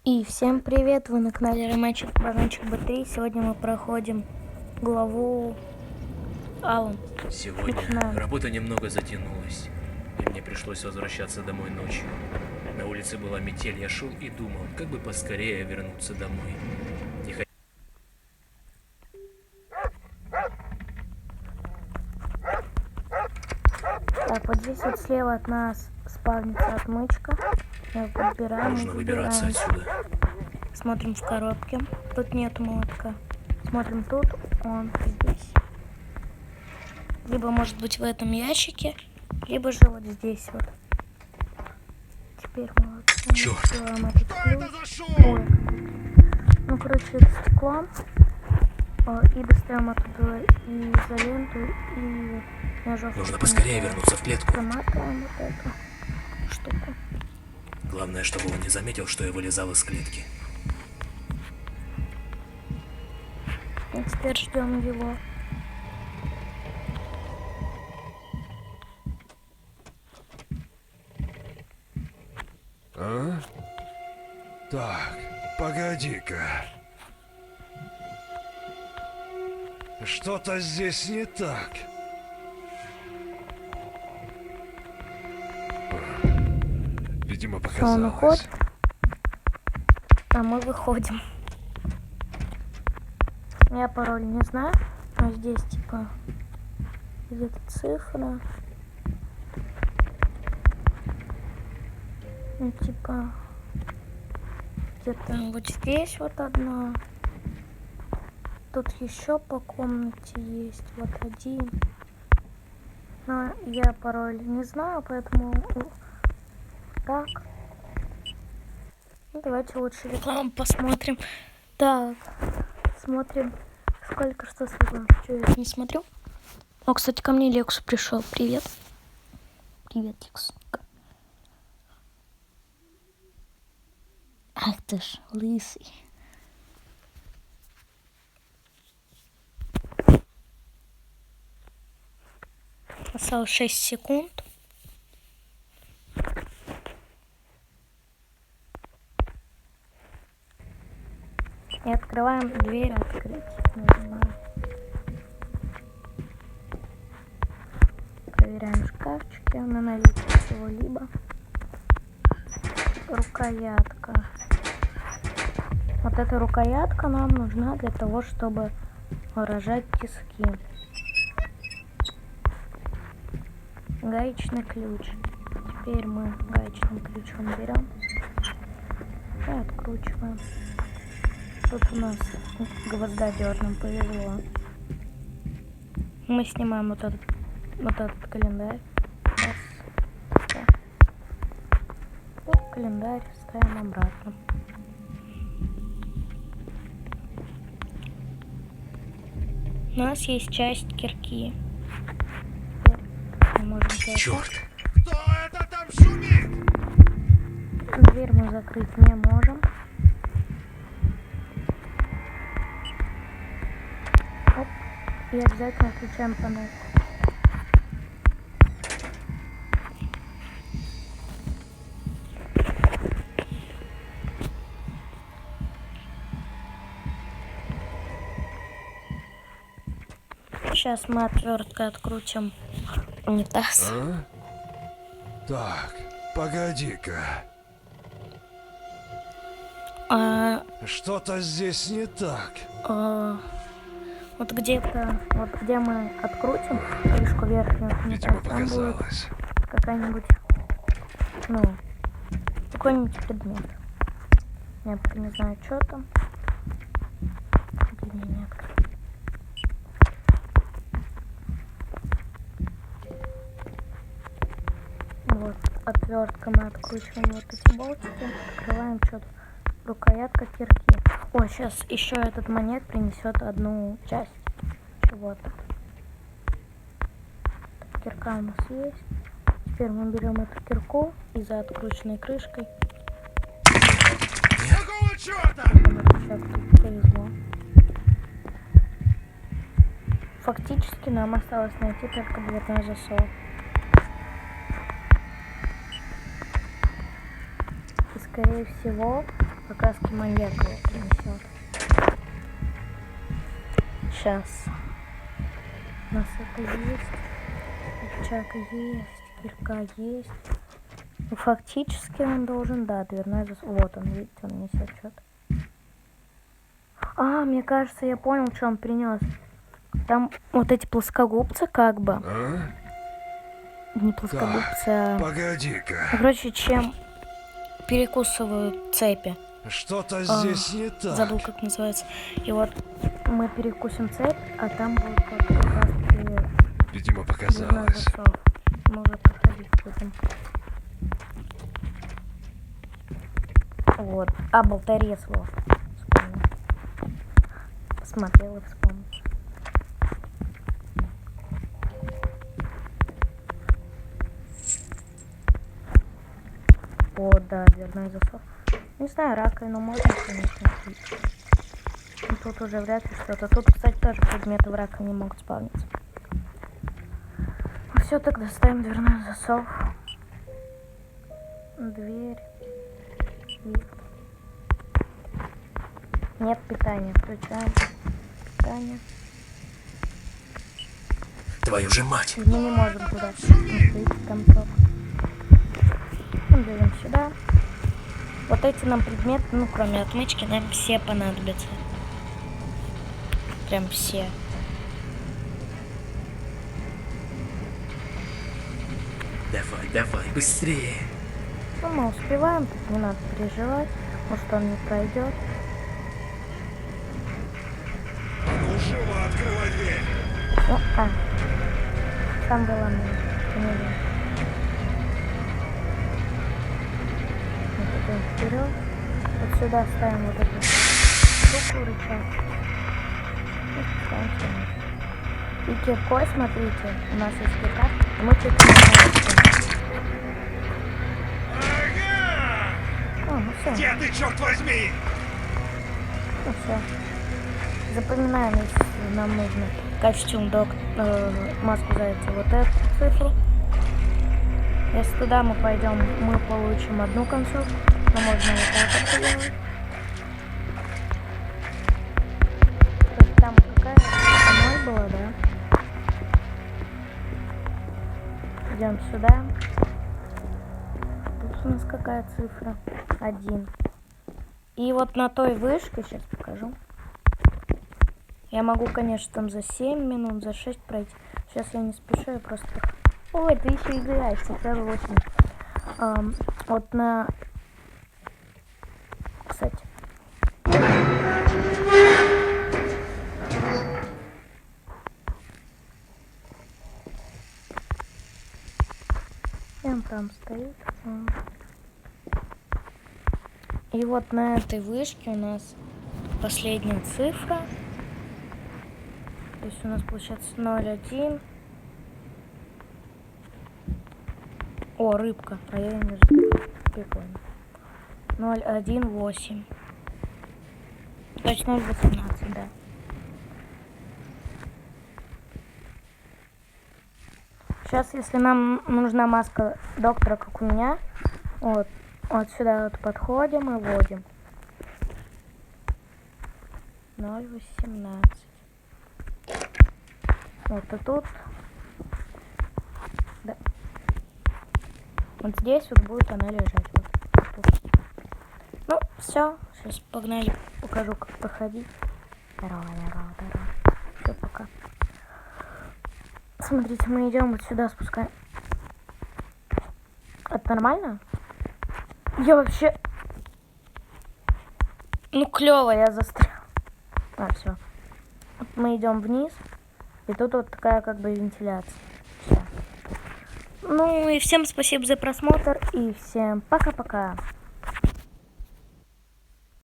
И всем привет! Вы на канале Романчик Бананчик Б3. Сегодня мы проходим главу Алан. Сегодня Начинаем. работа немного затянулась, и мне пришлось возвращаться домой ночью. На улице была метель, я шел и думал, как бы поскорее вернуться домой. Не хот- Так, вот здесь вот слева от нас спавнится отмычка. Мы подбираем. Нужно выбираться отсюда. Смотрим в коробке. Тут нет молотка. Смотрим тут, он здесь. Либо может быть в этом ящике, либо же вот здесь вот. Теперь мы вот сделаем этот ключ. Ой. Ну, короче, это стекло. И достаем оттуда и изоленту, и ножовку. Нужно поскорее вернуться в клетку. Заматываем вот эту штуку. Главное, чтобы он не заметил, что я вылезал из клетки. И теперь ждем его. А? Так, погоди-ка. Что-то здесь не так. Видимо, Он показалось. уходит, а мы выходим. Я пароль не знаю, но здесь типа где-то цифра. Ну типа где-то вот здесь вот одна. Тут еще по комнате есть вот один. Но я пароль не знаю, поэтому так. Ну, давайте лучше рекламу посмотрим. Так, смотрим, сколько что с рекламой. Что я не смотрю? О, кстати, ко мне Лекс пришел. Привет. Привет, Лекс. Ах ты ж, лысый. Осталось 6 секунд. И открываем дверь, открыть. Нажимаем. Проверяем шкафчики на наличие чего-либо. Рукоятка. Вот эта рукоятка нам нужна для того, чтобы выражать тиски. Гаечный ключ. Теперь мы гаечным ключом берем и откручиваем. Тут у нас гвоздодёрным повезло. Мы снимаем вот этот календарь. Раз, два. И календарь ставим обратно. У нас есть часть кирки. Мы можем Черт! Кто это там шумит? Дверь мы закрыть не можем. Оп. И обязательно включаем панель. Сейчас мы отверткой открутим унитаз. А? Так, погоди-ка. Что-то здесь не так. Вот где-то, вот где мы открутим крышку верхнюю Видимо, унитаза, там будет показалось. какая-нибудь, ну, какой-нибудь предмет. Я пока не знаю, что там. Где меня не открыть. Вот, отвертка мы откручиваем вот эти болтики, открываем что-то. Рукоятка кирки. О, сейчас еще этот монет принесет одну часть чего-то. Кирка у нас есть. Теперь мы берем эту кирку и за открученной крышкой. Какого черта? Сейчас тут повезло. Фактически нам осталось найти только дверной засов. И скорее всего Как раз маньяк его принесет. Сейчас. У нас это есть. Рычаг есть. Кирка есть. Ну, фактически он должен, да, дверной засов. Вот он, видите, он несет что-то. А, мне кажется, я понял, что он принес. Там вот эти плоскогубцы, как бы. А? Не плоскогубцы, а... Погоди-ка. Короче, чем перекусывают цепи. Что-то здесь не так. Забыл, как называется. И вот мы перекусим цепь, а там будет вот как раз Видимо, дверной показалось. засов. Мы уже проходить будем. Вот. А, болторез его. Вспомнил. Посмотрел и вспомнил. О, да, дверной засов. Не знаю, раковину можно, конечно, открыть. Но тут уже вряд ли что-то. Тут, кстати, тоже предметы в раковине могут спавниться. Ну все, тогда ставим дверной засов. Дверь. Лифт. Нет питания. Включаем питание. Твою же мать! Мы не можем туда открыть концов. Берем сюда. Вот эти нам предметы, ну кроме отмычки, нам все понадобятся. Прям все. Давай, давай, быстрее! Ну, мы успеваем, тут не надо переживать. Может, он не пройдет. Ну, живо открывай дверь. Ну, там была мне. Мы идем вперед. Вот сюда ставим вот эту штуку, рычаг. И спускаемся вниз. И киркой, смотрите, у нас есть кирка, и мы чуть не. Ага! Ну все. Где ты, черт возьми? Ну все. Запоминаем, если нам нужно костюм маску зайца, вот эту цифру. Если туда мы пойдем, мы получим одну концовку, но можно вот так вот сделать. То есть там какая-то 0 была, да? Идем сюда. Тут у нас какая цифра? 1. И вот на той вышке, сейчас покажу. Я могу, конечно, там за 7 минут, за 6 пройти. Сейчас я не спешу, я просто... Ой, ты еще играешься, целый 8. Вот на... Кстати. Он там стоит. И вот на этой вышке у нас последняя цифра. То есть у нас получается 0,1. О, рыбка. А я ее не знаю. Прикольно. 0,1,8. То есть 0,18, да. Сейчас, если нам нужна маска доктора, как у меня, вот сюда вот подходим и вводим. 0,18. Вот и тут. Да. Вот здесь вот будет она лежать. Вот тут. Ну, все. Сейчас погнали. Покажу, как проходить. Здорово. Все, пока. Смотрите, мы идем вот сюда, спускаем. Это нормально? Я вообще... Ну, клево, я застрял. Все. Вот мы идем вниз. И тут вот такая как бы вентиляция. Всё. Ну и всем спасибо за просмотр. И всем пока-пока.